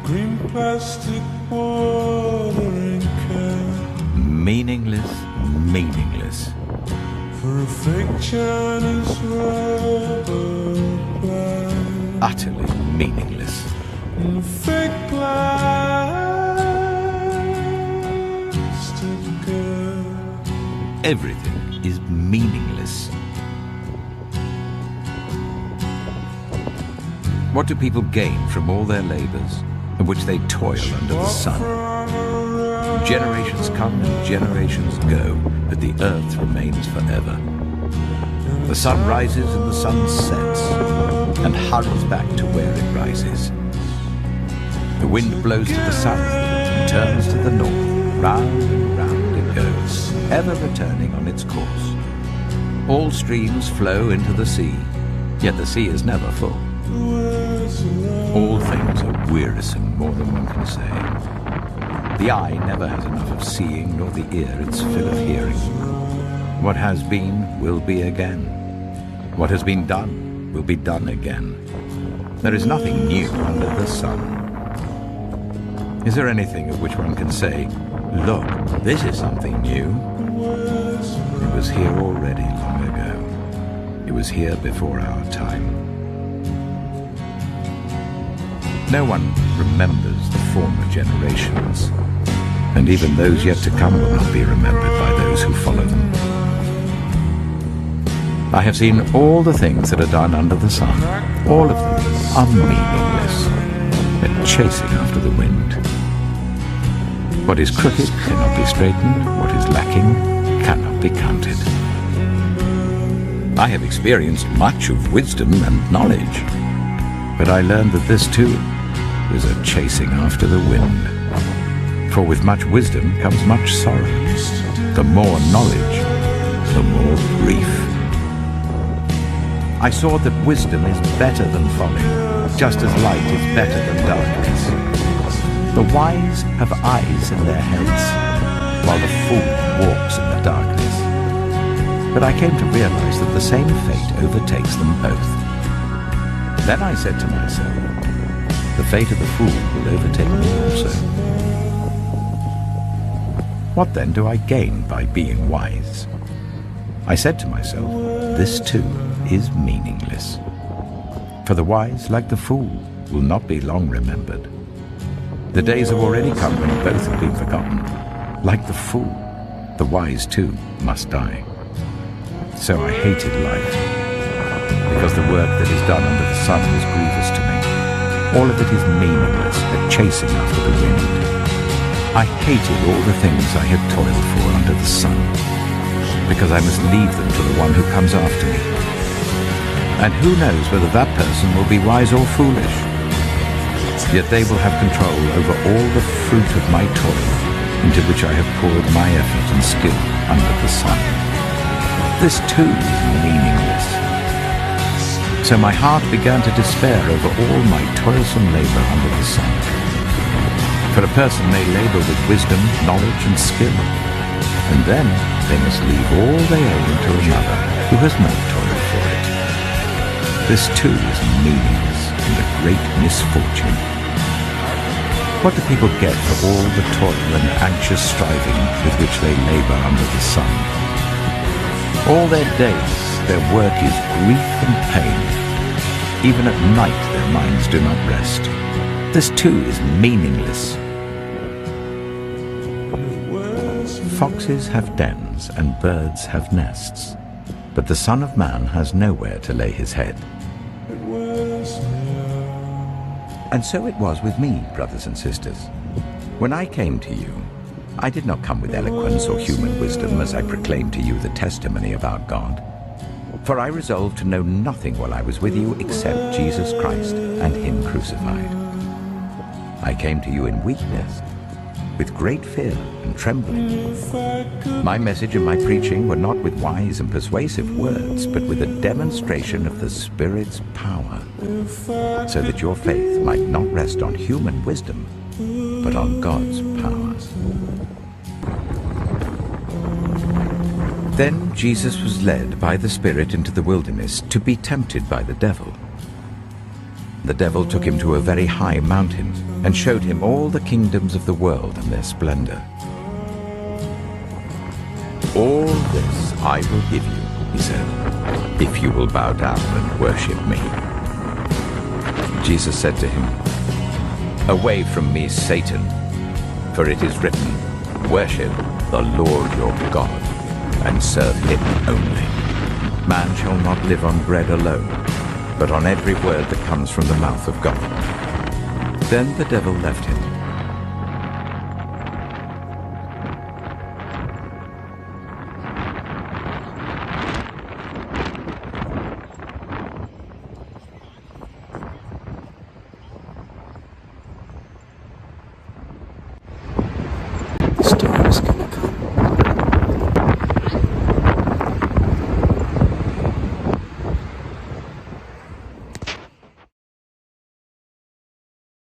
green plastic watering can. Meaningless, meaningless. For a fake Chinese rubber band. Utterly meaningless. And a fake plastic girl. Everything is meaningless. What do people gain from all their labors, in which they toil under the sun? Generations come and generations go, but the earth remains forever. The sun rises and the sun sets, and hurries back to where it rises. The wind blows to the south and turns to the north. Round and round it goes, ever returning on its course. All streams flow into the sea, yet the sea is never full. All things are wearisome, more than one can say. The eye never has enough of seeing, nor the ear its fill of hearing. What has been will be again. What has been done will be done again. There is nothing new under the sun. Is there anything of which one can say, look, this is something new? It was here already long ago. It was here before our time. No one remembers the former generations, and even those yet to come will not be remembered by those who follow them. I have seen all the things that are done under the sun. All of them are meaningless, and chasing after the wind. What is crooked cannot be straightened, what is lacking cannot be counted. I have experienced much of wisdom and knowledge, but I learned that this too is a chasing after the wind. For with much wisdom comes much sorrow. The more knowledge, the more grief. I saw that wisdom is better than folly, just as light is better than darkness. The wise have eyes in their heads, while the fool walks in the darkness. But I came to realize that the same fate overtakes them both. Then I said to myself, the fate of the fool will overtake me also. What then do I gain by being wise? I said to myself, this too is meaningless. For the wise, like the fool, will not be long remembered. The days have already come when both have been forgotten. Like the fool, the wise too must die. So I hated life, because the work that is done under the sun is grievous to me. All of it is meaningless, a chasing after the wind. I hated all the things I had toiled for under the sun, because I must leave them to the one who comes after me. And who knows whether that person will be wise or foolish? Yet they will have control over all the fruit of my toil, into which I have poured my effort and skill under the sun. This too is meaningless. So my heart began to despair over all my toilsome labor under the sun. For a person may labor with wisdom, knowledge, and skill, and then they must leave all they own to another who has not toiled for it. This too is meaningless and a great misfortune. What do people get for all the toil and anxious striving with which they labor under the sun? All their days, their work is grief and pain. Even at night their minds do not rest. This too is meaningless. Foxes have dens and birds have nests, but the Son of Man has nowhere to lay his head. And so it was with me, brothers and sisters. When I came to you, I did not come with eloquence or human wisdom as I proclaimed to you the testimony of our God. For I resolved to know nothing while I was with you except Jesus Christ and him crucified. I came to you in weakness, with great fear and trembling. My message and my preaching were not with wise and persuasive words, but with a demonstration of the Spirit's power, so that your faith might not rest on human wisdom, but on God's power. Then Jesus was led by the Spirit into the wilderness to be tempted by the devil. the devil took him to a very high mountain and showed him all the kingdoms of the world and their splendor. "All this I will give you," he said, "if you will bow down and worship me." Jesus said to him, "Away from me, Satan, for it is written, 'Worship the Lord your God, and serve him only.' Man shall not live on bread alone, but on every word that comes from the mouth of God." Then the devil left him,